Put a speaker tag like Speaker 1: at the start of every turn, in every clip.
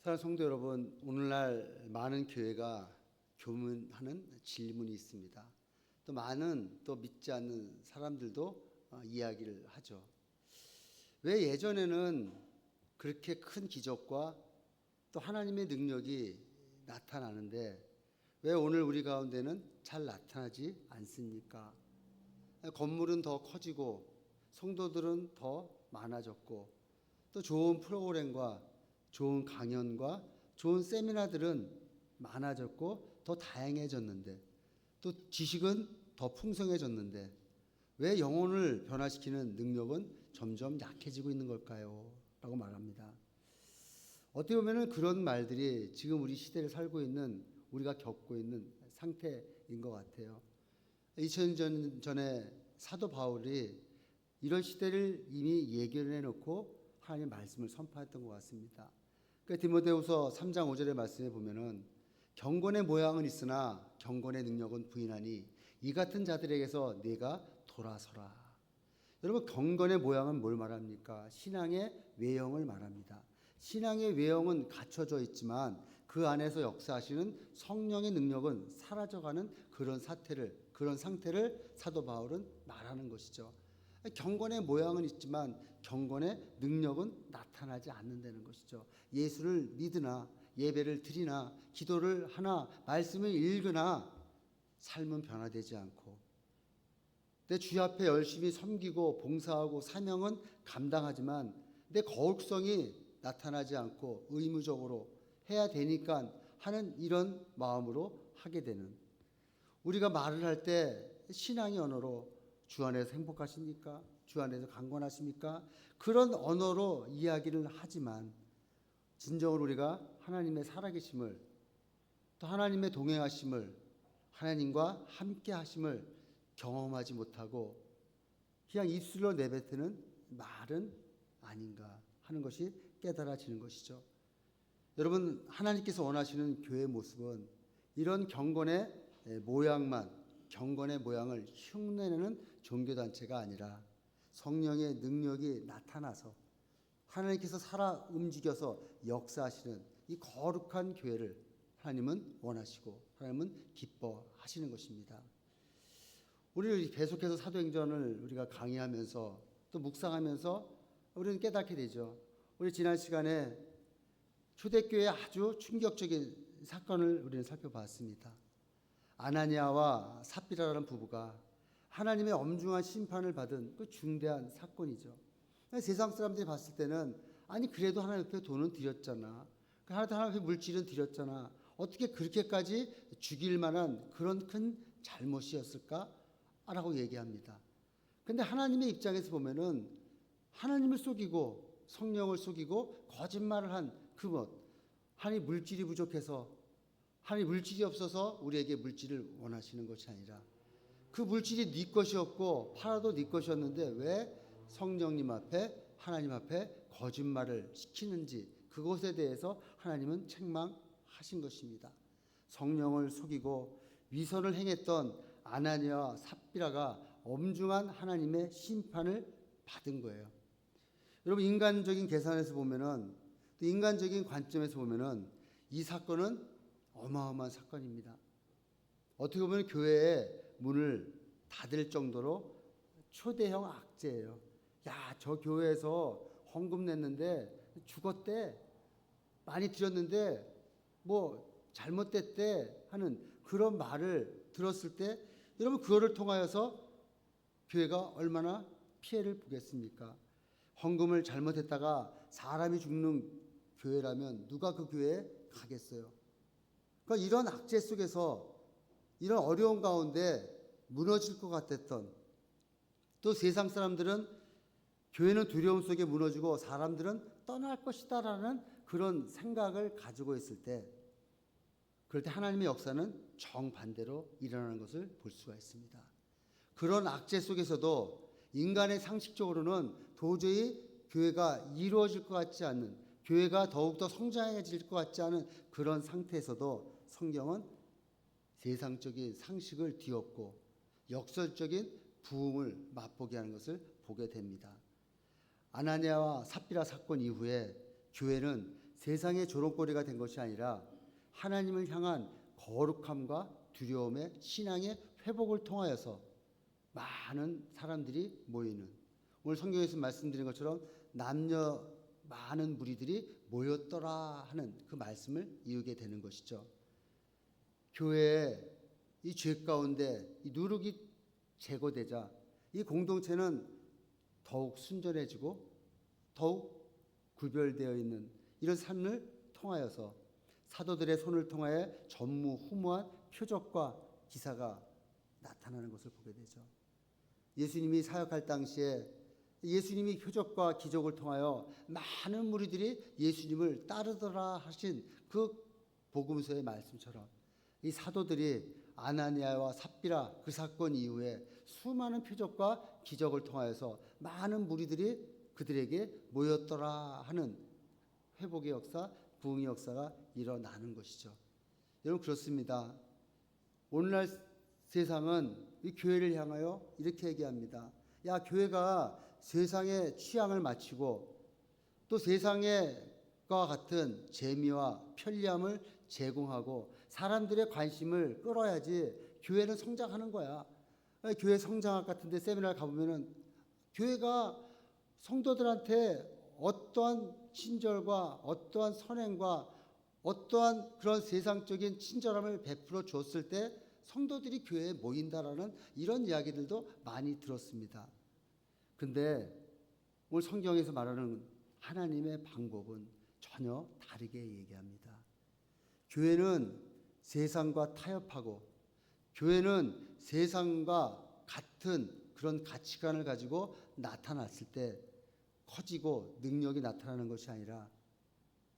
Speaker 1: 사랑하는 성도 여러분, 오늘날 많은 교회가 교문하는 질문이 있습니다. 또 많은 또 믿지 않는 사람들도 이야기를 하죠. 왜 예전에는 그렇게 큰 기적과 또 하나님의 능력이 나타나는데 왜 오늘 우리 가운데는 잘 나타나지 않습니까? 건물은 더 커지고 성도들은 더 많아졌고 또 좋은 프로그램과 좋은 강연과 좋은 세미나들은 많아졌고 더 다양해졌는데 또 지식은 더 풍성해졌는데 왜 영혼을 변화시키는 능력은 점점 약해지고 있는 걸까요? 라고 말합니다. 어떻게 보면 그런 말들이 지금 우리 시대를 살고 있는 우리가 겪고 있는 상태인 것 같아요. 2000년 전에 사도 바울이 이런 시대를 이미 예견해 놓고 하나님의 말씀을 선포했던 것 같습니다. 그 디모데후서 3장 5절의 말씀에 보면은 경건의 모양은 있으나 경건의 능력은 부인하니 이 같은 자들에게서 네가 돌아서라. 여러분, 경건의 모양은 뭘 말합니까? 신앙의 외형을 말합니다. 신앙의 외형은 갖춰져 있지만 그 안에서 역사하시는 성령의 능력은 사라져가는 그런 상태를 사도 바울은 말하는 것이죠. 경건의 모양은 있지만 경건의 능력은 나타나지 않는다는 것이죠. 예수를 믿으나 예배를 드리나 기도를 하나 말씀을 읽으나 삶은 변화되지 않고 내 주 앞에 열심히 섬기고 봉사하고 사명은 감당하지만 내 거룩성이 나타나지 않고 의무적으로 해야 되니까 하는 이런 마음으로 하게 되는, 우리가 말을 할 때 신앙의 언어로 주 안에서 행복하십니까? 주 안에서 강건하십니까? 그런 언어로 이야기를 하지만 진정으로 우리가 하나님의 살아계심을 또 하나님의 동행하심을 하나님과 함께 하심을 경험하지 못하고 그냥 입술로 내뱉는 말은 아닌가 하는 것이 깨달아지는 것이죠. 여러분, 하나님께서 원하시는 교회의 모습은 이런 경건의 모양을 흉내내는 종교단체가 아니라 성령의 능력이 나타나서 하나님께서 살아 움직여서 역사하시는 이 거룩한 교회를 하나님은 원하시고 하나님은 기뻐하시는 것입니다. 우리 계속해서 사도행전을 우리가 강의하면서 또 묵상하면서 우리는 깨닫게 되죠. 우리 지난 시간에 초대교회의 아주 충격적인 사건을 우리는 살펴봤습니다. 아나니아와 삽비라라는 부부가 하나님의 엄중한 심판을 받은 그 중대한 사건이죠. 세상 사람들이 봤을 때는 아니 그래도 하나님 앞에 돈은 드렸잖아. 하나님 앞에 물질은 드렸잖아. 어떻게 그렇게까지 죽일 만한 그런 큰 잘못이었을까? 라고 얘기합니다. 근데 하나님의 입장에서 보면은 하나님을 속이고 성령을 속이고 거짓말을 한 그 것, 하나님 물질이 부족해서 하나님 물질이 없어서 우리에게 물질을 원하시는 것이 아니라 그 물질이 네 것이었고 팔아도 네 것이었는데 왜 성령님 앞에 하나님 앞에 거짓말을 시키는지 그것에 대해서 하나님은 책망하신 것입니다. 성령을 속이고 위선을 행했던 아나니아와 삽비라가 엄중한 하나님의 심판을 받은 거예요. 여러분, 인간적인 계산에서 보면은 또 인간적인 관점에서 보면은 이 사건은 어마어마한 사건입니다. 어떻게 보면 교회의 문을 닫을 정도로 초대형 악재예요. 야, 저 교회에서 헌금 냈는데 죽었대. 많이 드렸는데 뭐 잘못됐대 하는 그런 말을 들었을 때 여러분, 그거를 통하여서 교회가 얼마나 피해를 보겠습니까? 헌금을 잘못했다가 사람이 죽는 교회라면 누가 그 교회에 가겠어요? 그러니까 이런 악재 속에서 이런 어려운 가운데 무너질 것 같았던, 또 세상 사람들은 교회는 두려움 속에 무너지고 사람들은 떠날 것이다라는 그런 생각을 가지고 있을 때, 그럴 때 하나님의 역사는 정반대로 일어나는 것을 볼 수가 있습니다. 그런 악재 속에서도 인간의 상식적으로는 도저히 교회가 이루어질 것 같지 않는, 교회가 더욱더 성장해질 것 같지 않은 그런 상태에서도 성경은 세상적인 상식을 뒤엎고 역설적인 부흥을 맛보게 하는 것을 보게 됩니다. 아나니아와 삽비라 사건 이후에 교회는 세상의 조롱거리가 된 것이 아니라 하나님을 향한 거룩함과 두려움의 신앙의 회복을 통하여서 많은 사람들이 모이는, 오늘 성경에서 말씀드린 것처럼 남녀 많은 무리들이 모였더라 하는 그 말씀을 이루게 되는 것이죠. 교회의 이 죄 가운데 이 누룩이 제거되자 이 공동체는 더욱 순전해지고 더욱 구별되어 있는 이런 삶을 통하여서 사도들의 손을 통하여 전무후무한 표적과 기사가 나타나는 것을 보게 되죠. 예수님이 사역할 당시에 예수님이 표적과 기적을 통하여 많은 무리들이 예수님을 따르더라 하신 그 복음서의 말씀처럼 이 사도들이 아나니아와 삽비라 그 사건 이후에 수많은 표적과 기적을 통하여서 많은 무리들이 그들에게 모였더라 하는 회복의 역사, 부흥의 역사가 일어나는 것이죠. 여러분, 그렇습니다. 오늘날 세상은 이 교회를 향하여 이렇게 얘기합니다. 야, 교회가 세상의 취향을 맞추고 또 세상과 같은 재미와 편리함을 제공하고 사람들의 관심을 끌어야지 교회는 성장하는 거야. 교회 성장학 같은 데 세미나를 가보면은 교회가 성도들한테 어떠한 친절과 어떠한 선행과 어떠한 그런 세상적인 친절함을 베풀어 줬을 때 성도들이 교회에 모인다라는 이런 이야기들도 많이 들었습니다. 근데 오늘 성경에서 말하는 하나님의 방법은 전혀 다르게 얘기합니다. 교회는 세상과 타협하고 교회는 세상과 같은 그런 가치관을 가지고 나타났을 때 커지고 능력이 나타나는 것이 아니라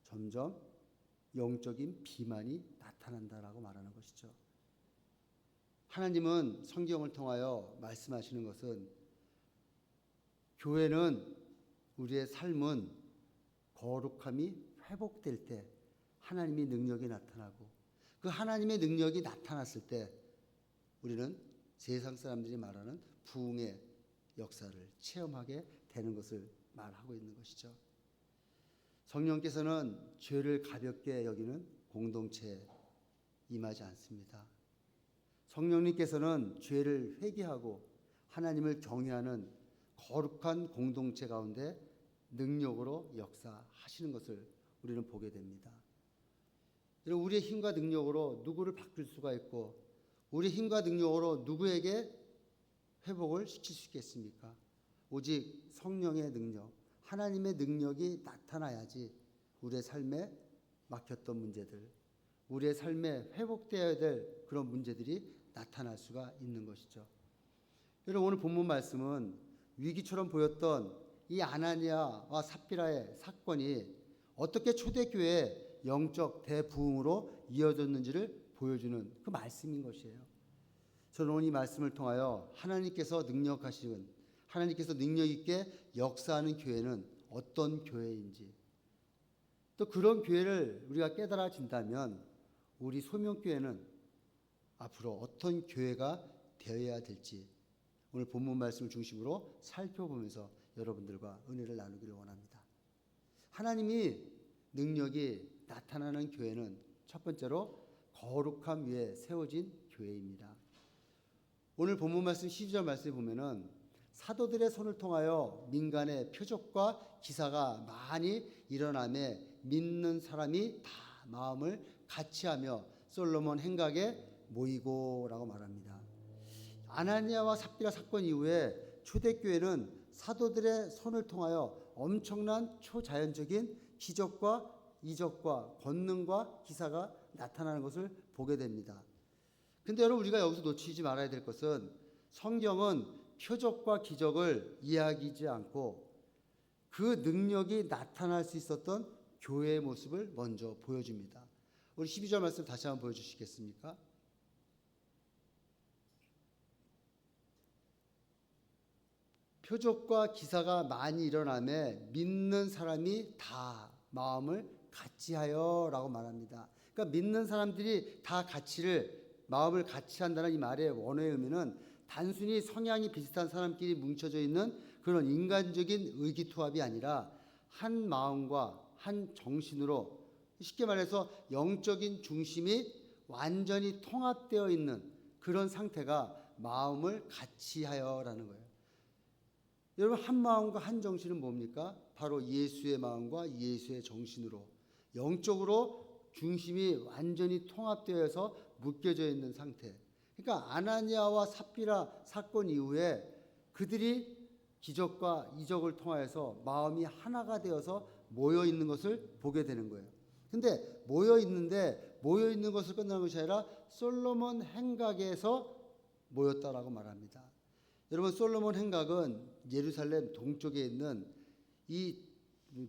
Speaker 1: 점점 영적인 비만이 나타난다라고 말하는 것이죠. 하나님은 성경을 통하여 말씀하시는 것은 교회는 우리의 삶은 거룩함이 회복될 때 하나님의 능력이 나타나고 그 하나님의 능력이 나타났을 때 우리는 세상 사람들이 말하는 부흥의 역사를 체험하게 되는 것을 말하고 있는 것이죠. 성령께서는 죄를 가볍게 여기는 공동체에 임하지 않습니다. 성령님께서는 죄를 회개하고 하나님을 경외하는 거룩한 공동체 가운데 능력으로 역사하시는 것을 우리는 보게 됩니다. 우리의 힘과 능력으로 누구를 바꿀 수가 있고 우리의 힘과 능력으로 누구에게 회복을 시킬 수 있겠습니까? 오직 성령의 능력, 하나님의 능력이 나타나야지 우리의 삶에 막혔던 문제들, 우리의 삶에 회복되어야 될 그런 문제들이 나타날 수가 있는 것이죠. 여러분, 오늘 본문 말씀은 위기처럼 보였던 이 아나니아와 삽비라의 사건이 어떻게 초대교회의 영적 대부흥으로 이어졌는지를 보여주는 그 말씀인 것이에요. 저는 오늘 이 말씀을 통하여 하나님께서 능력 있게 역사하는 교회는 어떤 교회인지, 또 그런 교회를 우리가 깨달아진다면 우리 소명교회는 앞으로 어떤 교회가 되어야 될지 오늘 본문 말씀을 중심으로 살펴보면서 여러분들과 은혜를 나누기를 원합니다. 하나님이 능력이 나타나는 교회는 첫 번째로 거룩함 위에 세워진 교회입니다. 오늘 본문 말씀 12절 말씀에 보면은 사도들의 손을 통하여 민간의 표적과 기사가 많이 일어나며 믿는 사람이 다 마음을 같이하며 솔로몬 행각에 모이고라고 말합니다. 아나니아와 삽비라 사건 이후에 초대교회는 사도들의 손을 통하여 엄청난 초자연적인 기적과 이적과 권능과 기사가 나타나는 것을 보게 됩니다. 근데 여러분, 우리가 여기서 놓치지 말아야 될 것은 성경은 표적과 기적을 이야기하지 않고 그 능력이 나타날 수 있었던 교회의 모습을 먼저 보여줍니다. 우리 12절 말씀 다시 한번 보여주시겠습니까? 표적과 기사가 많이 일어나며 믿는 사람이 다 마음을 같이하여 라고 말합니다. 그러니까 믿는 사람들이 다 마음을 같이한다는 이 말의 원어의 의미는 단순히 성향이 비슷한 사람끼리 뭉쳐져 있는 그런 인간적인 의기투합이 아니라 한 마음과 한 정신으로, 쉽게 말해서 영적인 중심이 완전히 통합되어 있는 그런 상태가 마음을 같이 하여라는 거예요. 여러분, 한 마음과 한 정신은 뭡니까? 바로 예수의 마음과 예수의 정신으로 영적으로 중심이 완전히 통합되어서 묶여져 있는 상태. 그러니까 아나니아와 삽비라 사건 이후에 그들이 기적과 이적을 통하여서 마음이 하나가 되어서 모여 있는 것을 보게 되는 거예요. 근데 모여 있는 것을 끝나는 것이 아니라 솔로몬 행각에서 모였다라고 말합니다. 여러분, 솔로몬 행각은 예루살렘 동쪽에 있는 이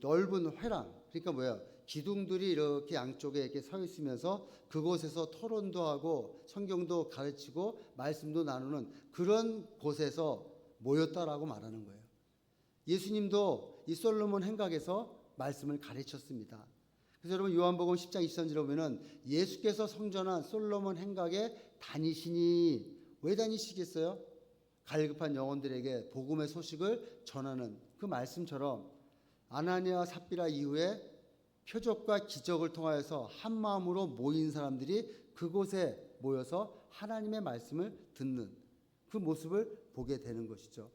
Speaker 1: 넓은 회랑, 그러니까 뭐예요? 기둥들이 이렇게 양쪽에 이렇게 서 있으면서 그곳에서 토론도 하고 성경도 가르치고 말씀도 나누는 그런 곳에서 모였다라고 말하는 거예요. 예수님도 이 솔로몬 행각에서 말씀을 가르쳤습니다. 그래서 여러분, 요한복음 10장 23절에 보면은 예수께서 성전한 솔로몬 행각에 다니시니, 왜 다니시겠어요? 갈급한 영혼들에게 복음의 소식을 전하는 그 말씀처럼 아나니아 삽비라 이후에 표적과 기적을 통하여서 한 마음으로 모인 사람들이 그곳에 모여서 하나님의 말씀을 듣는 그 모습을 보게 되는 것이죠.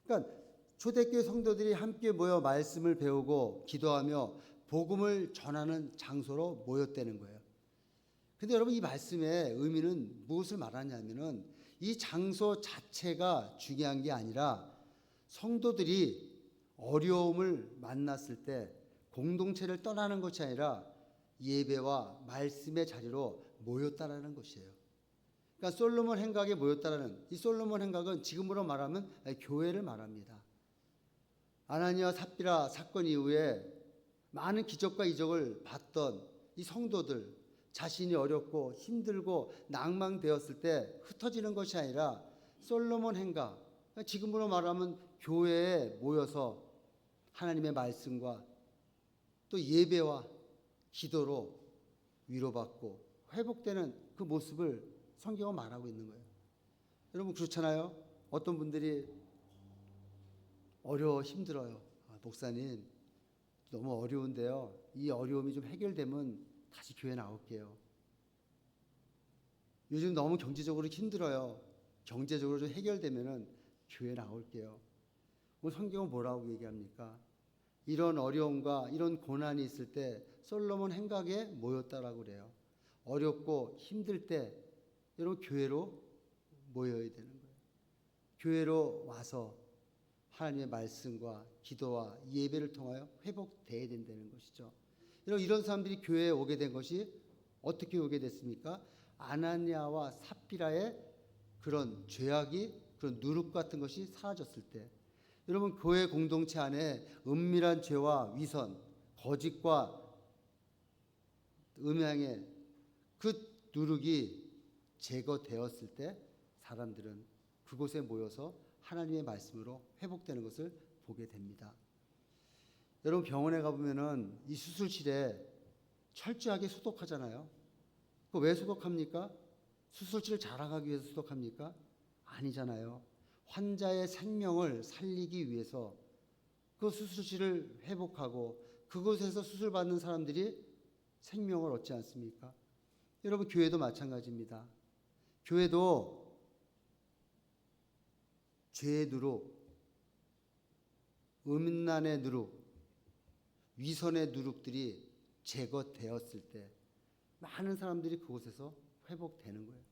Speaker 1: 그러니까 초대교회 성도들이 함께 모여 말씀을 배우고 기도하며 복음을 전하는 장소로 모였다는 거예요. 근데 여러분, 이 말씀의 의미는 무엇을 말하냐면은 이 장소 자체가 중요한 게 아니라 성도들이 어려움을 만났을 때 공동체를 떠나는 것이 아니라 예배와 말씀의 자리로 모였다라는 것이에요. 그러니까 솔로몬 행각에 모였다라는, 이 솔로몬 행각은 지금으로 말하면 교회를 말합니다. 아나니아 삽비라 사건 이후에 많은 기적과 이적을 봤던 이 성도들, 자신이 어렵고 힘들고 낭망되었을 때 흩어지는 것이 아니라 솔로몬 행각, 지금으로 말하면 교회에 모여서 하나님의 말씀과 또 예배와 기도로 위로받고 회복되는 그 모습을 성경은 말하고 있는 거예요. 여러분, 그렇잖아요? 어떤 분들이 어려워 힘들어요. 목사님, 너무 어려운데요. 이 어려움이 좀 해결되면 다시 교회 나올게요. 요즘 너무 경제적으로 힘들어요. 경제적으로 좀 해결되면은 교회 나올게요. 오늘 성경은 뭐라고 얘기합니까? 이런 어려움과 이런 고난이 있을 때 솔로몬 행각에 모였다라고 그래요. 어렵고 힘들 때 여러분, 교회로 모여야 되는 거예요. 교회로 와서 하나님의 말씀과 기도와 예배를 통하여 회복돼야 된다는 것이죠. 여러분, 이런 사람들이 교회에 오게 된 것이 어떻게 오게 됐습니까? 아나니아와 삽비라의 그런 죄악이, 그런 누룩 같은 것이 사라졌을 때, 여러분, 교회 공동체 안에 은밀한 죄와 위선, 거짓과 음양의 그 누룩이 제거되었을 때 사람들은 그곳에 모여서 하나님의 말씀으로 회복되는 것을 보게 됩니다. 여러분, 병원에 가보면은 이 수술실에 철저하게 소독하잖아요. 그 왜 소독합니까? 수술실을 자랑하기 위해서 소독합니까? 아니잖아요. 환자의 생명을 살리기 위해서 그 수술실을 회복하고 그곳에서 수술받는 사람들이 생명을 얻지 않습니까? 여러분, 교회도 마찬가지입니다. 교회도 죄의 누룩, 음란의 누룩, 위선의 누룩들이 제거되었을 때 많은 사람들이 그곳에서 회복되는 거예요.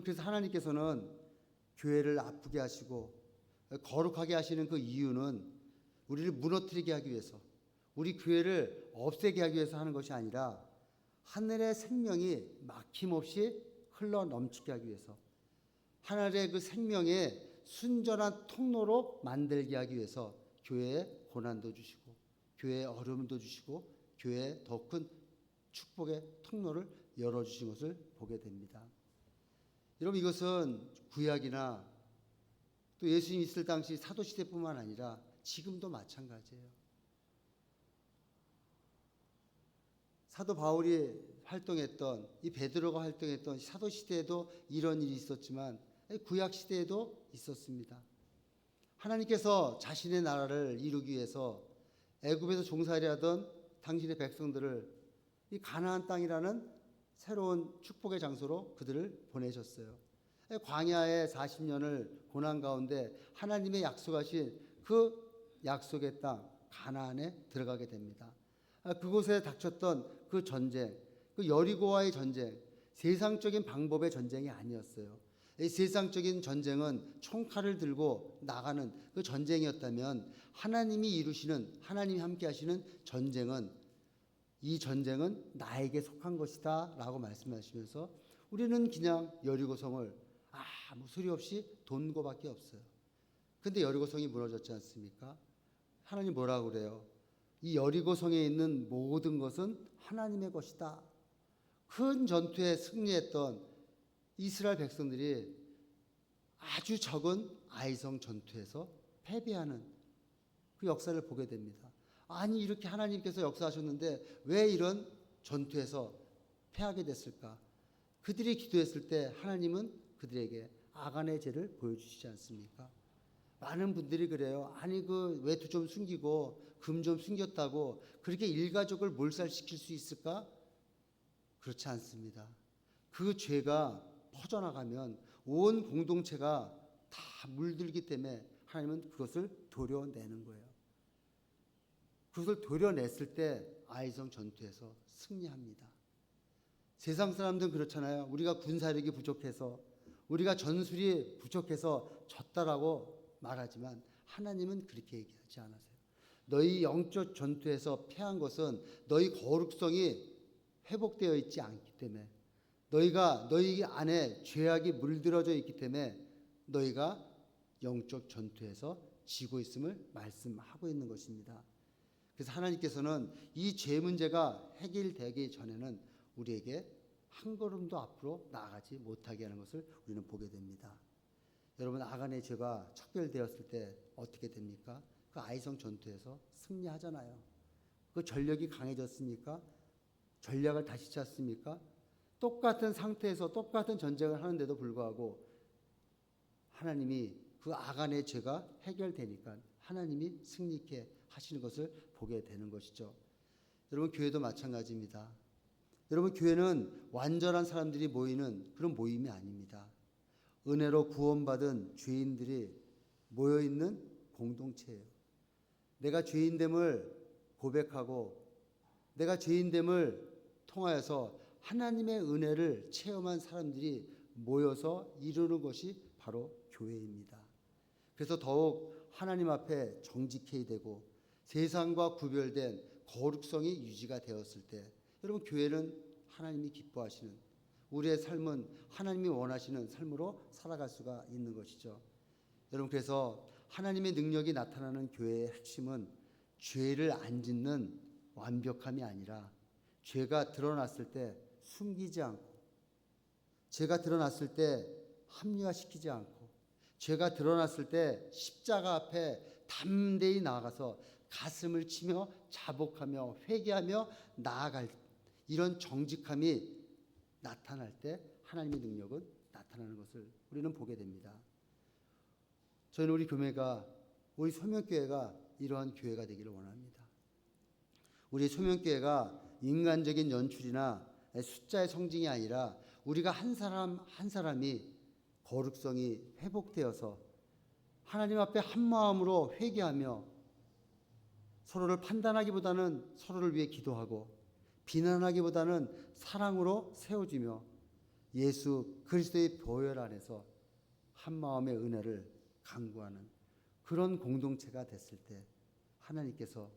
Speaker 1: 그래서 하나님께서는 교회를 아프게 하시고 거룩하게 하시는 그 이유는 우리를 무너뜨리게 하기 위해서, 우리 교회를 없애게 하기 위해서 하는 것이 아니라 하늘의 생명이 막힘없이 흘러 넘치게 하기 위해서, 하늘의 그 생명의 순전한 통로로 만들게 하기 위해서 교회에 고난도 주시고 교회에 어려움도 주시고 교회에 더 큰 축복의 통로를 열어주신 것을 보게 됩니다. 여러분, 이것은 구약이나 또 예수님 있을 당시 사도시대뿐만 아니라 지금도 마찬가지예요. 사도 바울이 활동했던, 이 베드로가 활동했던 사도시대에도 이런 일이 있었지만 구약시대에도 있었습니다. 하나님께서 자신의 나라를 이루기 위해서 애굽에서 종살이하던 당신의 백성들을 이 가나안 땅이라는 새로운 축복의 장소로 그들을 보내셨어요. 광야의 40년을 고난 가운데 하나님의 약속하신 그 약속의 땅 가나안에 들어가게 됩니다. 그곳에 닥쳤던 그 전쟁, 그 여리고와의 전쟁, 세상적인 방법의 전쟁이 아니었어요. 이 세상적인 전쟁은 총칼을 들고 나가는 그 전쟁이었다면 하나님이 이루시는, 하나님이 함께 하시는 전쟁은, 이 전쟁은 나에게 속한 것이다 라고 말씀하시면서 우리는 그냥 여리고성을 아무 소리 없이 돈 거밖에 없어요. 근데 여리고성이 무너졌지 않습니까? 하나님 뭐라고 그래요? 이 여리고성에 있는 모든 것은 하나님의 것이다. 큰 전투에 승리했던 이스라엘 백성들이 아주 적은 아이성 전투에서 패배하는 그 역사를 보게 됩니다. 아니 이렇게 하나님께서 역사하셨는데 왜 이런 전투에서 패하게 됐을까? 그들이 기도했을 때 하나님은 그들에게 아간의 죄를 보여주시지 않습니까? 많은 분들이 그래요. 아니 그 외투 좀 숨기고 금 좀 숨겼다고 그렇게 일가족을 몰살시킬 수 있을까? 그렇지 않습니다. 그 죄가 퍼져나가면 온 공동체가 다 물들기 때문에 하나님은 그것을 도려내는 거예요. 그것을 도려냈을 때 아이성 전투에서 승리합니다. 세상 사람들은 그렇잖아요. 우리가 군사력이 부족해서, 우리가 전술이 부족해서 졌다라고 말하지만 하나님은 그렇게 얘기하지 않으세요. 너희 영적 전투에서 패한 것은 너희 거룩성이 회복되어 있지 않기 때문에, 너희 안에 죄악이 물들어져 있기 때문에 너희가 영적 전투에서 지고 있음을 말씀하고 있는 것입니다. 그래서 하나님께서는 이 죄 문제가 해결되기 전에는 우리에게 한 걸음도 앞으로 나아가지 못하게 하는 것을 우리는 보게 됩니다. 여러분, 아간의 죄가 척결되었을 때 어떻게 됩니까? 그 아이성 전투에서 승리하잖아요. 그 전력이 강해졌습니까? 전략을 다시 찾습니까? 똑같은 상태에서 똑같은 전쟁을 하는데도 불구하고 하나님이 그 아간의 죄가 해결되니까 하나님이 승리케 하시는 것을 보게 되는 것이죠. 여러분, 교회도 마찬가지입니다. 여러분, 교회는 완전한 사람들이 모이는 그런 모임이 아닙니다. 은혜로 구원받은 죄인들이 모여있는 공동체예요. 내가 죄인됨을 고백하고 내가 죄인됨을 통하여서 하나님의 은혜를 체험한 사람들이 모여서 이루는 것이 바로 교회입니다. 그래서 더욱 하나님 앞에 정직해야 되고 세상과 구별된 거룩성이 유지가 되었을 때 여러분, 교회는 하나님이 기뻐하시는, 우리의 삶은 하나님이 원하시는 삶으로 살아갈 수가 있는 것이죠. 여러분, 그래서 하나님의 능력이 나타나는 교회의 핵심은 죄를 안 짓는 완벽함이 아니라 죄가 드러났을 때 숨기지 않고, 죄가 드러났을 때 합리화시키지 않고, 죄가 드러났을 때 십자가 앞에 담대히 나아가서 가슴을 치며 자복하며 회개하며 나아갈 이런 정직함이 나타날 때 하나님의 능력은 나타나는 것을 우리는 보게 됩니다. 저는 우리 교회가, 우리 소명교회가 이러한 교회가 되기를 원합니다. 우리 소명교회가 인간적인 연출이나 숫자의 성징이 아니라 우리가 한 사람 한 사람이 거룩성이 회복되어서 하나님 앞에 한 마음으로 회개하며 서로를 판단하기보다는 서로를 위해 기도하고 비난하기보다는 사랑으로 세워주며 예수 그리스도의 보혈 안에서 한 마음의 은혜를 강구하는 그런 공동체가 됐을 때 하나님께서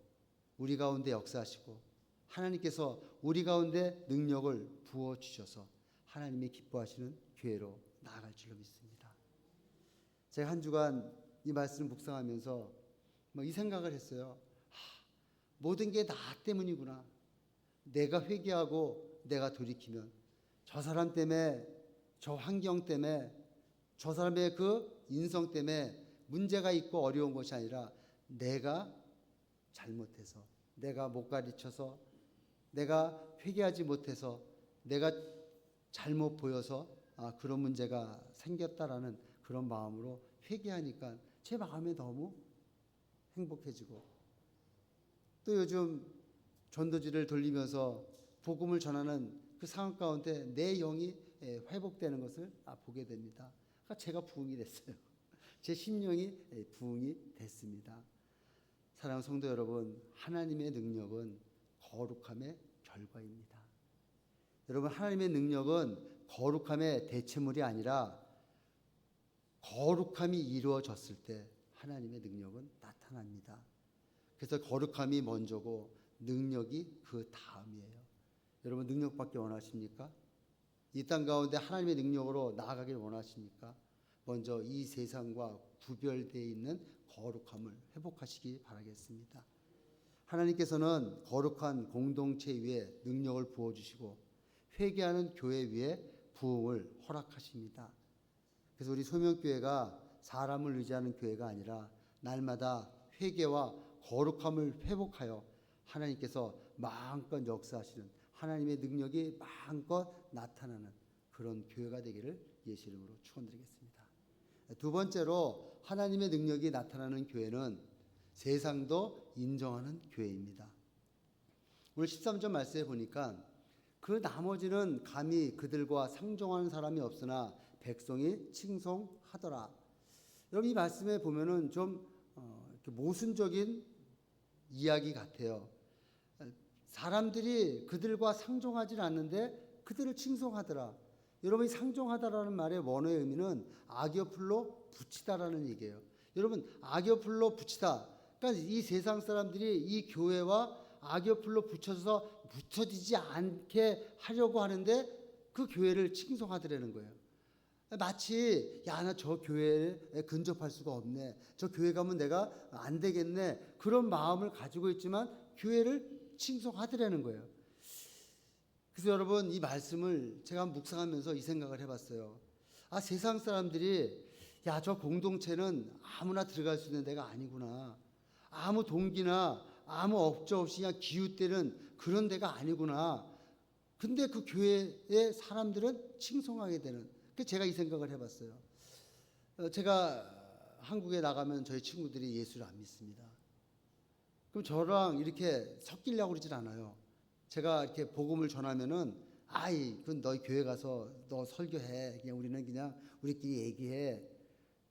Speaker 1: 우리 가운데 역사하시고 하나님께서 우리 가운데 능력을 부어주셔서 하나님이 기뻐하시는 교회로 나아갈 줄로 믿습니다. 제가 한 주간 이 말씀을 묵상하면서 이 생각을 했어요. 모든 게 나 때문이구나. 내가 회개하고 내가 돌이키면 저 사람 때문에, 저 환경 때문에, 저 사람의 그 인성 때문에 문제가 있고 어려운 것이 아니라 내가 잘못해서, 내가 못 가르쳐서, 내가 회개하지 못해서, 내가 잘못 보여서 그런 문제가 생겼다라는 그런 마음으로 회개하니까 제 마음이 너무 행복해지고, 또 요즘 전도지를 돌리면서 복음을 전하는 그 상황 가운데 내 영이 회복되는 것을 보게 됩니다. 그러니까 제가 부흥이 됐어요. 제 심령이 부흥이 됐습니다. 사랑하는 성도 여러분, 하나님의 능력은 거룩함의 결과입니다. 여러분, 하나님의 능력은 거룩함의 대체물이 아니라 거룩함이 이루어졌을 때 하나님의 능력은 나타납니다. 그래서 거룩함이 먼저고 능력이 그 다음이에요. 여러분, 능력받기 원하십니까? 이 땅 가운데 하나님의 능력으로 나아가길 원하십니까? 먼저 이 세상과 구별되어 있는 거룩함을 회복하시기 바라겠습니다. 하나님께서는 거룩한 공동체 위에 능력을 부어주시고 회개하는 교회 위에 부흥을 허락하십니다. 그래서 우리 소명교회가 사람을 의지하는 교회가 아니라 날마다 회개와 거룩함을 회복하여 하나님께서 마음껏 역사하시는 하나님의 능력이 마음껏 나타나는 그런 교회가 되기를 예수 이름으로 축원드리겠습니다. 두 번째로 하나님의 능력이 나타나는 교회는 세상도 인정하는 교회입니다. 오늘 13절 말씀에 보니까 그 나머지는 감히 그들과 상종하는 사람이 없으나 백성이 칭송하더라. 여러분, 이 말씀에 보면은 좀 모순적인 이야기 같아요. 사람들이 그들과 상종하지 않는데 그들을 칭송하더라. 여러분, 이 상종하다라는 말의 원어의 의미는 아기오플로 붙이다라는 얘기예요. 여러분, 아기오플로 붙이다. 그러니까 이 세상 사람들이 이 교회와 아기오플로 붙여지지 않게 하려고 하는데 그 교회를 칭송하더라는 거예요. 마치 야, 나 저 교회에 근접할 수가 없네. 저 교회 가면 내가 안 되겠네. 그런 마음을 가지고 있지만 교회를 칭송하더라는 거예요. 그래서 여러분, 이 말씀을 제가 묵상하면서 이 생각을 해봤어요. 세상 사람들이 야, 저 공동체는 아무나 들어갈 수 있는 데가 아니구나. 아무 동기나 아무 업적 없이 그냥 기웃대는 그런 데가 아니구나. 근데 그 교회의 사람들은 칭송하게 되는. 제가 이 생각을 해봤어요. 제가 한국에 나가면 저희 친구들이 예수를 안 믿습니다. 그럼 저랑 이렇게 섞이려고 그러질 않아요. 제가 이렇게 복음을 전하면은 그건 너희 교회 가서 너 설교해. 그냥 우리는 그냥 우리끼리 얘기해.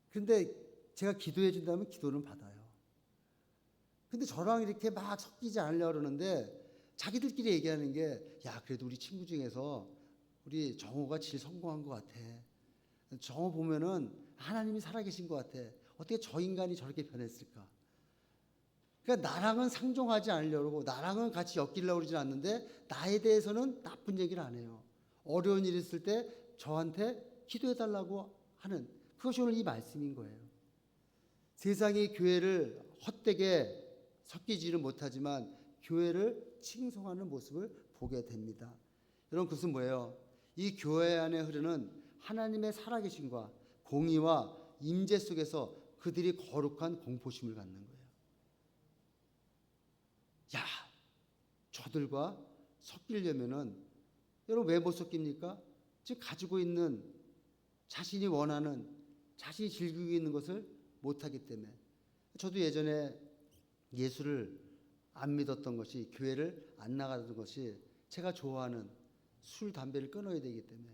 Speaker 1: 근데 제가 기도해 준다면 기도는 받아요. 근데 저랑 이렇게 막 섞이지 않으려고 그러는데 자기들끼리 얘기하는 게 야, 그래도 우리 친구 중에서 우리 정호가 제일 성공한 것 같아. 정호 보면은 하나님이 살아계신 것 같아. 어떻게 저 인간이 저렇게 변했을까? 그러니까 나랑은 상종하지 않으려고 나랑은 같이 엮이려고 그러지 않는데 나에 대해서는 나쁜 얘기를 안 해요. 어려운 일 있을 때 저한테 기도해달라고 하는 그것이 오늘 이 말씀인 거예요. 세상이 교회를 헛되게 섞이지는 못하지만 교회를 칭송하는 모습을 보게 됩니다. 여러분, 그것은 뭐예요? 이 교회 안에 흐르는 하나님의 살아계심과 공의와 임재 속에서 그들이 거룩한 공포심을 갖는 거예요. 야, 저들과 섞이려면은 여러분 왜 못 섞입니까? 지금 가지고 있는 자신이 원하는 자신이 즐기고 있는 것을 못하기 때문에. 저도 예전에 예수를 안 믿었던 것이 교회를 안 나가던 것이 제가 좋아하는 술, 담배를 끊어야 되기 때문에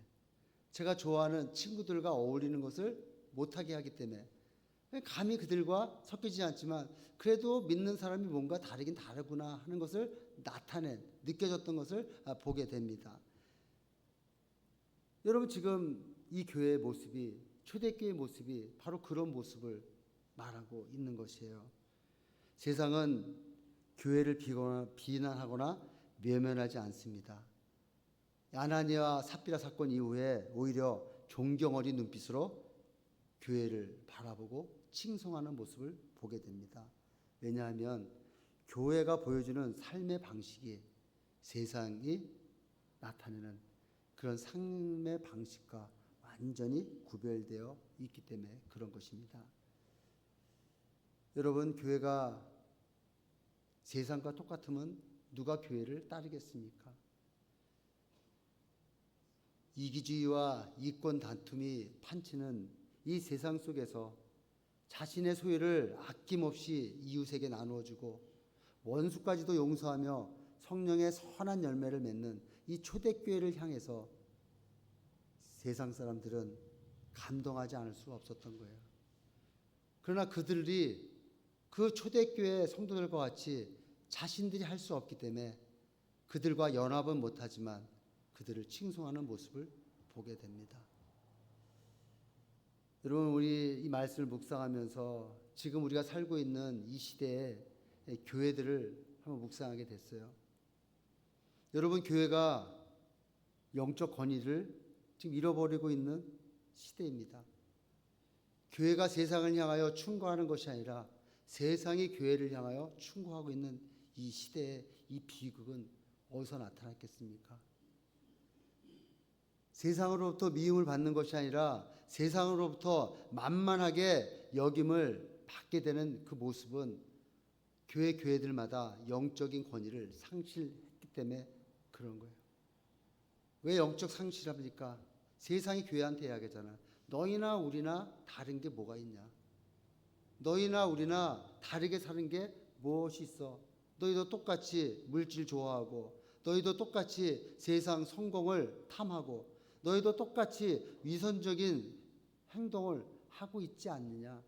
Speaker 1: 제가 좋아하는 친구들과 어울리는 것을 못하게 하기 때문에 감히 그들과 섞이지 않지만 그래도 믿는 사람이 뭔가 다르긴 다르구나 하는 것을 느껴졌던 것을 보게 됩니다. 여러분, 지금 이 교회의 모습이 초대교회의 모습이 바로 그런 모습을 말하고 있는 것이에요. 세상은 교회를 비난하거나 외면하지 않습니다. 아나니아와 삽비라 사건 이후에 오히려 존경 어린 눈빛으로 교회를 바라보고 칭송하는 모습을 보게 됩니다. 왜냐하면 교회가 보여주는 삶의 방식이 세상이 나타내는 그런 삶의 방식과 완전히 구별되어 있기 때문에 그런 것입니다. 여러분, 교회가 세상과 똑같으면 누가 교회를 따르겠습니까? 이기주의와 이권 다툼이 판치는 이 세상 속에서 자신의 소유를 아낌없이 이웃에게 나누어주고 원수까지도 용서하며 성령의 선한 열매를 맺는 이 초대교회를 향해서 세상 사람들은 감동하지 않을 수가 없었던 거예요. 그러나 그들이 그 초대교회 성도들과 같이 자신들이 할 수 없기 때문에 그들과 연합은 못하지만 그들을 칭송하는 모습을 보게 됩니다. 여러분, 우리 이 말씀을 묵상하면서 지금 우리가 살고 있는 이 시대의 교회들을 한번 묵상하게 됐어요. 여러분, 교회가 영적 권위를 지금 잃어버리고 있는 시대입니다. 교회가 세상을 향하여 충고하는 것이 아니라 세상이 교회를 향하여 충고하고 있는 이 시대의 이 비극은 어디서 나타났겠습니까? 세상으로부터 미움을 받는 것이 아니라 세상으로부터 만만하게 여김을 받게 되는 그 모습은 교회들마다 영적인 권위를 상실했기 때문에 그런 거예요. 왜 영적 상실합니까? 세상이 교회한테 이야기하잖아. 너희나 우리나 다른 게 뭐가 있냐? 너희나 우리나 다르게 사는 게 무엇이 있어? 너희도 똑같이 물질 좋아하고, 너희도 똑같이 세상 성공을 탐하고, 너희도 똑같이 위선적인 행동을 하고 있지 않느냐?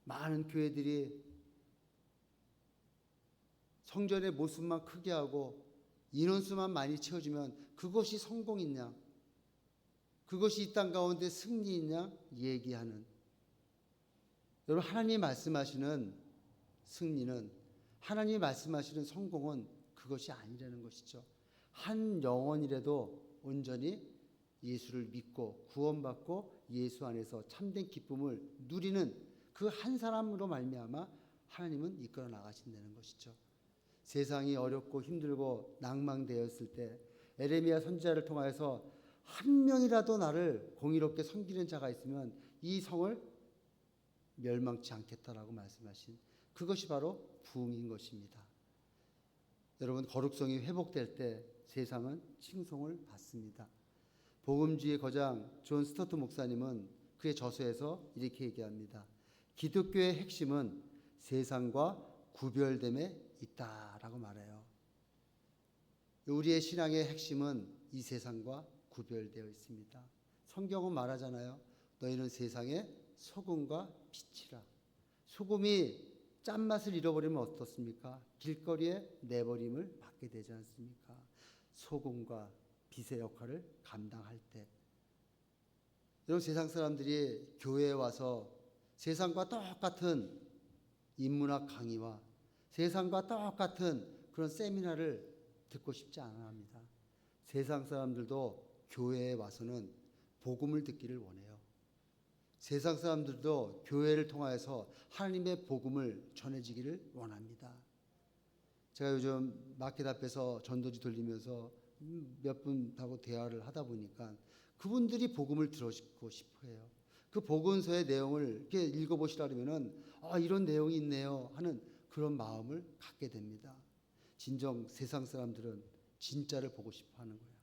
Speaker 1: 많은 교회들이 성전의 모습만 크게 하고 인원수만 많이 채워주면 그것이 성공이냐? 그것이 이 땅 가운데 승리이냐? 얘기하는. 여러분, 하나님이 말씀하시는 승리는, 하나님이 말씀하시는 성공은 그것이 아니라는 것이죠. 한 영혼이라도 온전히 예수를 믿고 구원받고 예수 안에서 참된 기쁨을 누리는 그 한 사람으로 말미암아 하나님은 이끌어 나가신다는 것이죠. 세상이 어렵고 힘들고 낭망되었을 때 에레미야 선지자를 통하여서 한 명이라도 나를 공의롭게 섬기는 자가 있으면 이 성을 멸망치 않겠다라고 말씀하신 그것이 바로 부흥인 것입니다. 여러분, 거룩성이 회복될 때 세상은 칭송을 받습니다. 복음주의 거장 존 스토트 목사님은 그의 저서에서 이렇게 얘기합니다. 기독교의 핵심은 세상과 구별됨에 있다라고 말해요. 우리의 신앙의 핵심은 이 세상과 구별되어 있습니다. 성경은 말하잖아요. 너희는 세상의 소금과 빛이라. 소금이 짠맛을 잃어버리면 어떻습니까? 길거리에 내버림을 받게 되지 않습니까? 소금과 빛의 역할을 감당할 때. 여러분, 세상 사람들이 교회에 와서 세상과 똑같은 인문학 강의와 세상과 똑같은 그런 세미나를 듣고 싶지 않아 합니다. 세상 사람들도 교회에 와서는 복음을 듣기를 원해요. 세상 사람들도 교회를 통하여서 하나님의 복음을 전해지기를 원합니다. 제가 요즘 마켓 앞에서 전도지 돌리면서 몇 분하고 대화를 하다 보니까 그분들이 복음을 들으시고 싶어 해요. 그 복음서의 내용을 이렇게 읽어보시라 그러면은 이런 내용이 있네요 하는 그런 마음을 갖게 됩니다. 진정 세상 사람들은 진짜를 보고 싶어 하는 거예요.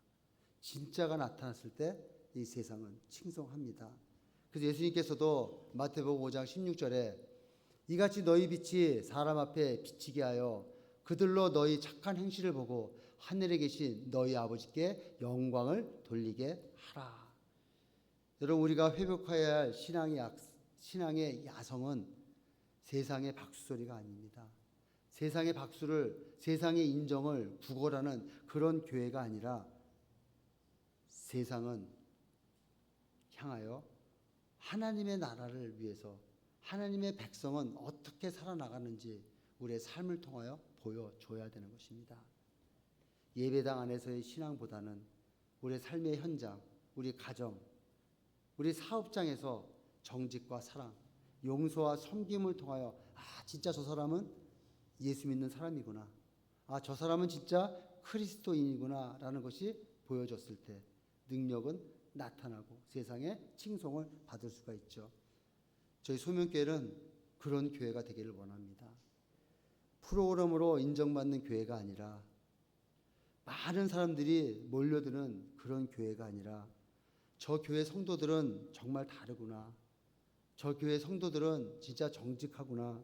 Speaker 1: 진짜가 나타났을 때 이 세상은 칭송합니다. 그래서 예수님께서도 마태복음 5장 16절에 이같이 너희 빛이 사람 앞에 비치게 하여 그들로 너희 착한 행실을 보고 하늘에 계신 너희 아버지께 영광을 돌리게 하라. 여러분, 우리가 회복해야 할 신앙의 야성은 세상의 박수소리가 아닙니다. 세상의 박수를, 세상의 인정을 구걸하는 그런 교회가 아니라 세상은 향하여 하나님의 나라를 위해서 하나님의 백성은 어떻게 살아나가는지 우리의 삶을 통하여 보여줘야 되는 것입니다. 예배당 안에서의 신앙보다는 우리의 삶의 현장, 우리 가정, 우리 사업장에서 정직과 사랑, 용서와 섬김을 통하여 진짜 저 사람은 예수 믿는 사람이구나. 저 사람은 진짜 그리스도인이구나 라는 것이 보여졌을 때 능력은 나타나고 세상에 칭송을 받을 수가 있죠. 저희 소명교회는 그런 교회가 되기를 원합니다. 프로그램으로 인정받는 교회가 아니라 많은 사람들이 몰려드는 그런 교회가 아니라 저 교회 성도들은 정말 다르구나. 저 교회 성도들은 진짜 정직하구나.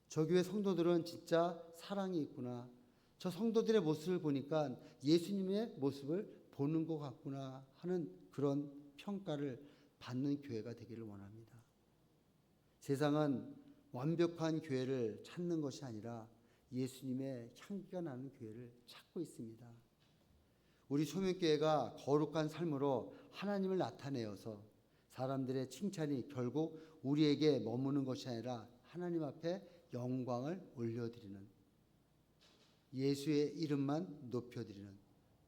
Speaker 1: 저 교회 성도들은 진짜 사랑이 있구나. 저 성도들의 모습을 보니까 예수님의 모습을 보는 것 같구나 하는 그런 평가를 받는 교회가 되기를 원합니다. 세상은 완벽한 교회를 찾는 것이 아니라 예수님의 향기가 나는 교회를 찾고 있습니다. 우리 소명교회가 거룩한 삶으로 하나님을 나타내어서 사람들의 칭찬이 결국 우리에게 머무는 것이 아니라 하나님 앞에 영광을 올려드리는, 예수의 이름만 높여드리는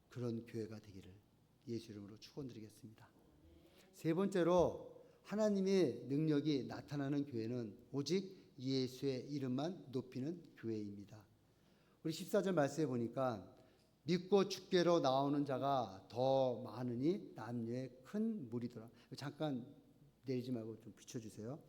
Speaker 1: 그런 교회가 되기를 예수 이름으로 축원드리겠습니다. 세 번째로 하나님의 능력이 나타나는 교회는 오직 예수의 이름만 높이는 교회입니다. 우리 14절 말씀에 보니까 믿고 주께로 나오는 자가 더 많으니 남녀의 큰 무리더라. 잠깐 내리지 말고 좀 비춰주세요.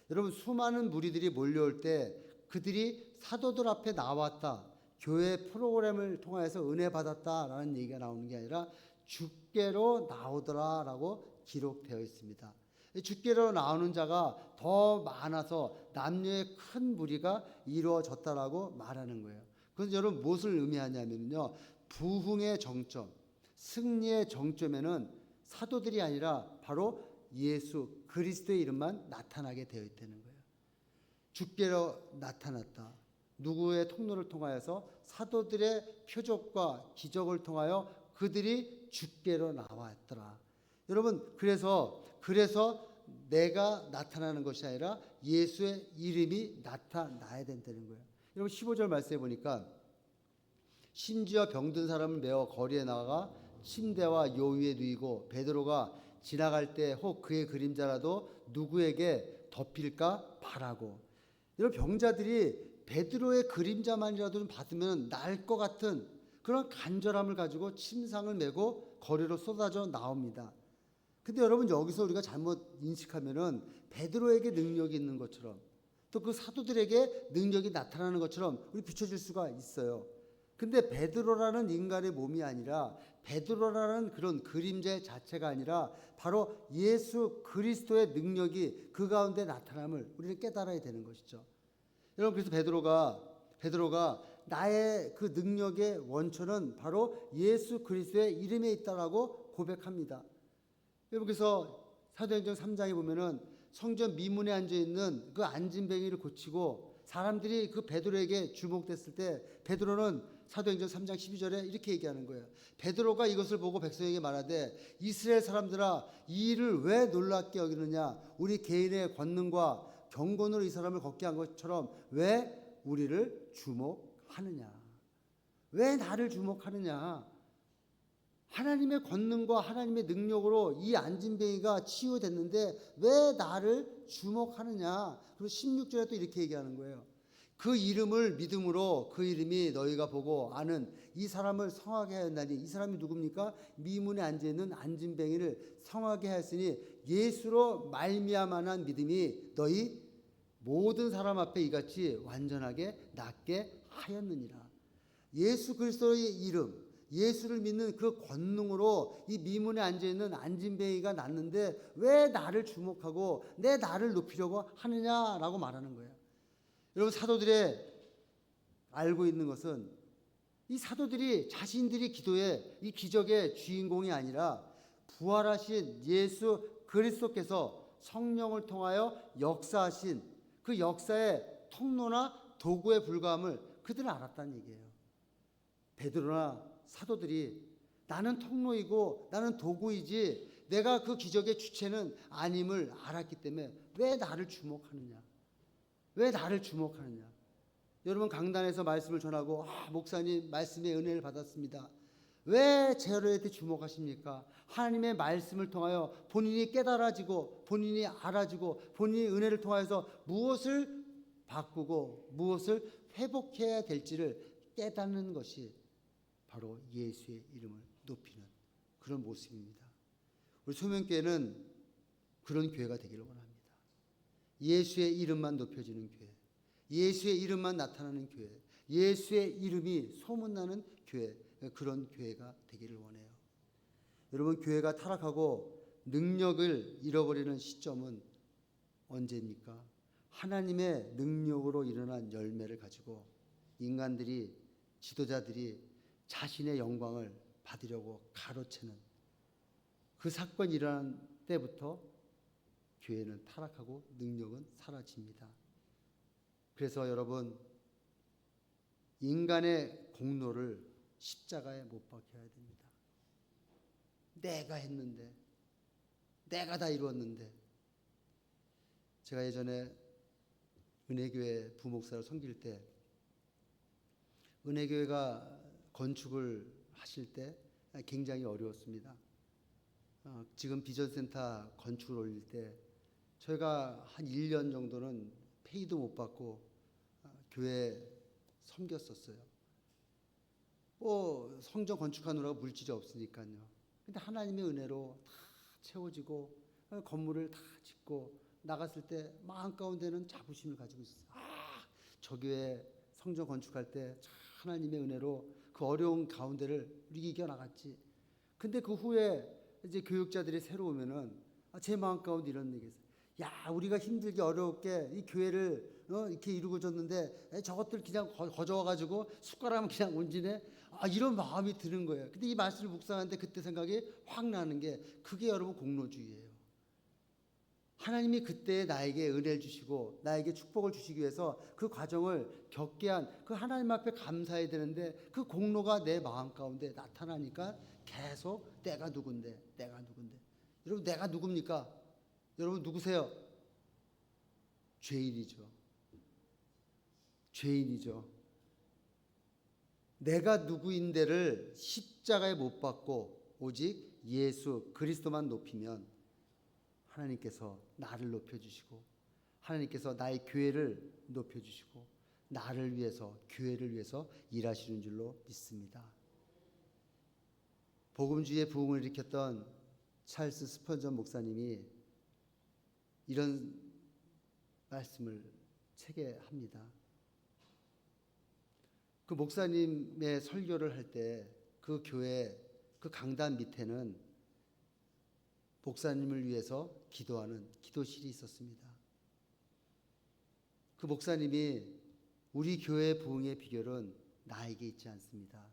Speaker 1: 여러분, 수많은 무리들이 몰려올 때 그들이 사도들 앞에 나왔다, 교회 프로그램을 통해서 은혜 받았다라는 얘기가 나오는 게 아니라 주께로 나오더라라고 기록되어 있습니다. 주께로 나오는 자가 더 많아서 남녀의 큰 무리가 이루어졌다라고 말하는 거예요. 그래서 여러분 무엇을 의미하냐면요, 부흥의 정점, 승리의 정점에는 사도들이 아니라 바로 예수 그리스도의 이름만 나타나게 되어 있다는 거예요. 주께로 나타났다. 누구의 통로를 통하여서 사도들의 표적과 기적을 통하여 그들이 주께로 나왔더라. 여러분, 그래서 내가 나타나는 것이 아니라 예수의 이름이 나타나야 된다는 거예요. 여러분 15절 말씀해 보니까 심지어 병든 사람을 메어 거리에 나가 침대와 요 위에 누이고 베드로가 지나갈 때 혹 그의 그림자라도 누구에게 덮일까 바라고. 여러분, 병자들이 베드로의 그림자만이라도 좀 받으면 나을 것 같은 그런 간절함을 가지고 침상을 메고 거리로 쏟아져 나옵니다. 근데 여러분, 여기서 우리가 잘못 인식하면은 베드로에게 능력이 있는 것처럼 또 그 사도들에게 능력이 나타나는 것처럼 우리 비춰질 수가 있어요. 근데 베드로라는 인간의 몸이 아니라, 베드로라는 그런 그림자 자체가 아니라 바로 예수 그리스도의 능력이 그 가운데 나타남을 우리는 깨달아야 되는 것이죠. 여러분, 그래서 베드로가 나의 그 능력의 원천은 바로 예수 그리스도의 이름에 있다라고 고백합니다. 여러분, 그래서 사도행전 3장에 보면은 성전 미문에 앉아 있는 그 안진뱅이를 고치고 사람들이 그 베드로에게 주목됐을 때 베드로는 사도행전 3장 12절에 이렇게 얘기하는 거예요. 베드로가 이것을 보고 백성에게 말하되 이스라엘 사람들아, 이 일을 왜 놀랍게 여기느냐? 우리 개인의 권능과 경건으로 이 사람을 걷게 한 것처럼 왜 우리를 주목하느냐? 왜 나를 주목하느냐? 하나님의 권능과 하나님의 능력으로 이 안진뱅이가 치유됐는데 왜 나를 주목하느냐? 그리고 16절에 또 이렇게 얘기하는 거예요. 그 이름을 믿음으로 그 이름이 너희가 보고 아는 이 사람을 성하게 하였나니, 이 사람이 누굽니까? 미문에 앉아있는 안진뱅이를 성하게 하였으니 예수로 말미암아난 믿음이 너희 모든 사람 앞에 이같이 완전하게 낫게 하였느니라. 예수 그리스도의 이름, 예수를 믿는 그 권능으로 이 미문에 앉아있는 안진뱅이가 낫는데 왜 나를 주목하고 내 나를 높이려고 하느냐라고 말하는 거예요. 여러분, 사도들의 알고 있는 것은 이 사도들이 자신들이 기도의 이 기적의 주인공이 아니라 부활하신 예수 그리스도께서 성령을 통하여 역사하신 그 역사의 통로나 도구에 불과함을 그들은 알았다는 얘기예요. 베드로나 사도들이 나는 통로이고 나는 도구이지 내가 그 기적의 주체는 아님을 알았기 때문에 왜 나를 주목하느냐? 왜 나를 주목하느냐? 여러분, 강단에서 말씀을 전하고 목사님 말씀의 은혜를 받았습니다. 왜 저희한테 주목하십니까? 하나님의 말씀을 통하여 본인이 깨달아지고 본인이 알아지고 본인이 은혜를 통하여서 무엇을 바꾸고 무엇을 회복해야 될지를 깨닫는 것이 바로 예수의 이름을 높이는 그런 모습입니다. 우리 소명교회는 그런 교회가 되기를 원합니다. 예수의 이름만 높여지는 교회, 예수의 이름만 나타나는 교회, 예수의 이름이 소문나는 교회, 그런 교회가 되기를 원해요. 여러분, 교회가 타락하고 능력을 잃어버리는 시점은 언제입니까? 하나님의 능력으로 일어난 열매를 가지고 인간들이 지도자들이 자신의 영광을 받으려고 가로채는 그 사건이 일어난 때부터 교회는 타락하고 능력은 사라집니다. 그래서 여러분, 인간의 공로를 십자가에 못 박혀야 됩니다. 내가 했는데, 내가 다 이루었는데. 제가 예전에 은혜교회 부목사로 섬길 때 은혜교회가 건축을 하실 때 굉장히 어려웠습니다. 지금 비전센터 건축을 올릴 때 저희가 한 1년 정도는 페이도 못 받고 교회 섬겼었어요. 성전 건축하느라고 물질이 없으니까요. 근데 하나님의 은혜로 다 채워지고 건물을 다 짓고 나갔을 때 마음 가운데는 자부심을 가지고 있어요. 저 교회 성전 건축할 때 하나님의 은혜로 그 어려운 가운데를 우리 이겨나갔지. 근데 그 후에 이제 교육자들이 새로 오면은 제 마음 가운데 이런 얘기 했어요. 야, 우리가 힘들게 어렵게 이 교회를 이렇게 이루고 줬는데 저것들 그냥 거저와가지고 숟가락만 그냥 얹으네. 이런 마음이 드는 거예요. 근데 이 말씀을 묵상하는데 그때 생각이 확 나는 게 그게 여러분 공로주의예요. 하나님이 그때 나에게 은혜를 주시고 나에게 축복을 주시기 위해서 그 과정을 겪게 한 그 하나님 앞에 감사해야 되는데 그 공로가 내 마음 가운데 나타나니까 계속 내가 누군데. 여러분, 내가 누굽니까? 여러분 누구세요? 죄인이죠. 내가 누구인데를 십자가에 못 박고 오직 예수 그리스도만 높이면 하나님께서 나를 높여주시고 하나님께서 나의 교회를 높여주시고 나를 위해서 교회를 위해서 일하시는 줄로 믿습니다. 복음주의의 부흥을 일으켰던 찰스 스펀전 목사님이 이런 말씀을 책에 합니다. 그 목사님의 설교를 할 때 그 교회 그 강단 밑에는 목사님을 위해서 기도하는 기도실이 있었습니다. 그 목사님이 우리 교회 부흥의 비결은 나에게 있지 않습니다.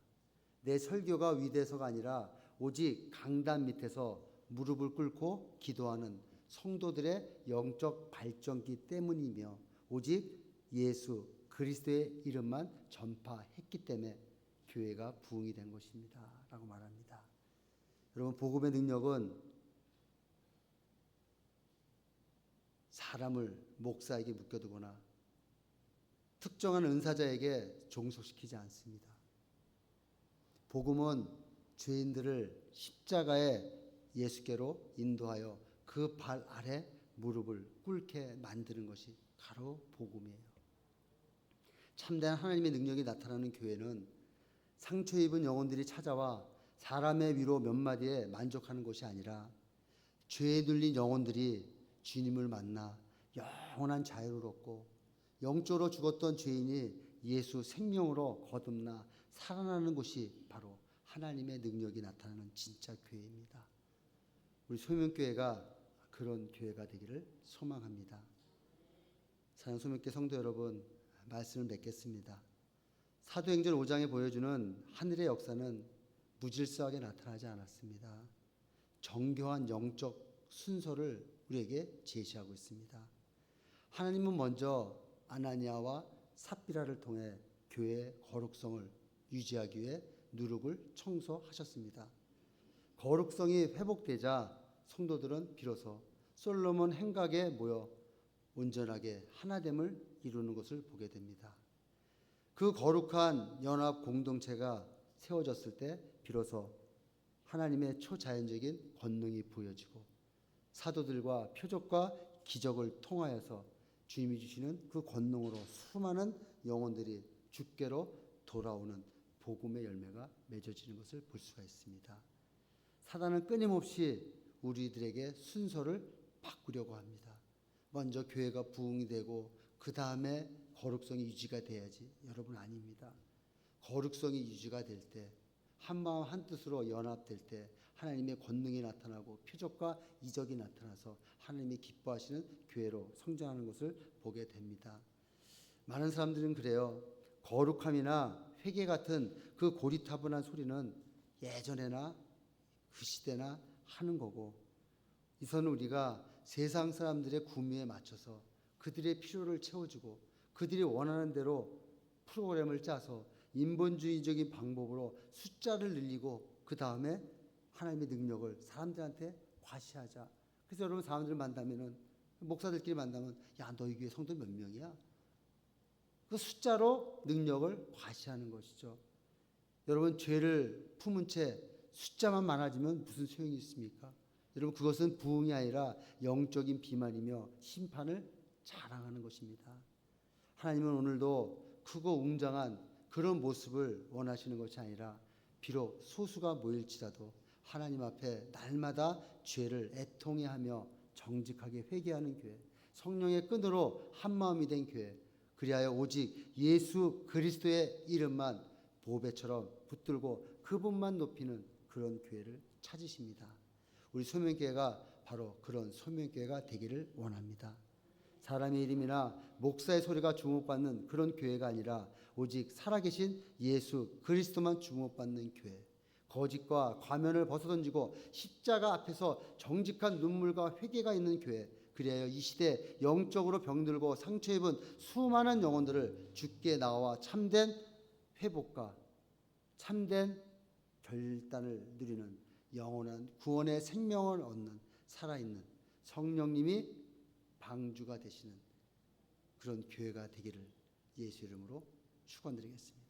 Speaker 1: 내 설교가 위대해서가 아니라 오직 강단 밑에서 무릎을 꿇고 기도하는 성도들의 영적 발전기 때문이며 오직 예수 그리스도의 이름만 전파했기 때문에 교회가 부흥이 된 것입니다. 라고 말합니다. 여러분, 복음의 능력은 사람을 목사에게 묶여두거나 특정한 은사자에게 종속시키지 않습니다. 복음은 죄인들을 십자가에 예수께로 인도하여 그 발 아래 무릎을 꿇게 만드는 것이 바로 복음이에요. 참된 하나님의 능력이 나타나는 교회는 상처 입은 영혼들이 찾아와 사람의 위로 몇 마디에 만족하는 것이 아니라 죄에 눌린 영혼들이 주님을 만나 영원한 자유를 얻고 영적으로 죽었던 죄인이 예수 생명으로 거듭나 살아나는 곳이 바로 하나님의 능력이 나타나는 진짜 교회입니다. 우리 소명교회가 그런 교회가 되기를 소망합니다. 사랑하는 소명교회 성도 여러분, 말씀을 맺겠습니다. 사도행전 5장에 보여주는 하늘의 역사는 무질서하게 나타나지 않았습니다. 정교한 영적 순서를 우리에게 제시하고 있습니다. 하나님은 먼저 아나니아와 삽비라를 통해 교회의 거룩성을 유지하기 위해 누룩을 청소하셨습니다. 거룩성이 회복되자 성도들은 비로소 솔로몬 행각에 모여 온전하게 하나됨을 이루는 것을 보게 됩니다. 그 거룩한 연합 공동체가 세워졌을 때 비로소 하나님의 초자연적인 권능이 보여지고 사도들과 표적과 기적을 통하여서 주님이 주시는 그 권능으로 수많은 영혼들이 주께로 돌아오는 복음의 열매가 맺어지는 것을 볼 수가 있습니다. 사단은 끊임없이 우리들에게 순서를 바꾸려고 합니다. 먼저 교회가 부흥이 되고 그 다음에 거룩성이 유지가 돼야지. 여러분, 아닙니다. 거룩성이 유지가 될 때, 한마음 한뜻으로 연합될 때 하나님의 권능이 나타나고 표적과 이적이 나타나서 하나님이 기뻐하시는 교회로 성장하는 것을 보게 됩니다. 많은 사람들은 그래요. 거룩함이나 회개 같은 그 고리타분한 소리는 예전에나 그 시대나 하는 거고, 이선 우리가 세상 사람들의 구미에 맞춰서 그들의 필요를 채워주고 그들이 원하는 대로 프로그램을 짜서 인본주의적인 방법으로 숫자를 늘리고 그 다음에 하나님의 능력을 사람들한테 과시하자. 그래서 여러분 사람들 만나면은, 목사들끼리 만나면, 야, 너희 교회 성도 몇 명이야? 그 숫자로 능력을 과시하는 것이죠. 여러분, 죄를 품은 채 숫자만 많아지면 무슨 소용이 있습니까? 여러분, 그것은 부흥이 아니라 영적인 비만이며 심판을 자랑하는 것입니다. 하나님은 오늘도 크고 웅장한 그런 모습을 원하시는 것이 아니라 비록 소수가 모일지라도 하나님 앞에 날마다 죄를 애통해하며 정직하게 회개하는 교회, 성령의 끈으로 한마음이 된 교회, 그리하여 오직 예수 그리스도의 이름만 보배처럼 붙들고 그분만 높이는 그런 교회를 찾으십니다. 우리 소명교회가 바로 그런 소명교회가 되기를 원합니다. 사람의 이름이나 목사의 소리가 주목받는 그런 교회가 아니라 오직 살아계신 예수 그리스도만 주목받는 교회, 거짓과 과면을 벗어던지고 십자가 앞에서 정직한 눈물과 회개가 있는 교회, 그리하여 이 시대 영적으로 병들고 상처 입은 수많은 영혼들을 주께 나와 참된 회복과 참된 결단을 누리는 영원한 구원의 생명을 얻는 살아있는 성령님이 방주가 되시는 그런 교회가 되기를 예수 이름으로 축원드리겠습니다.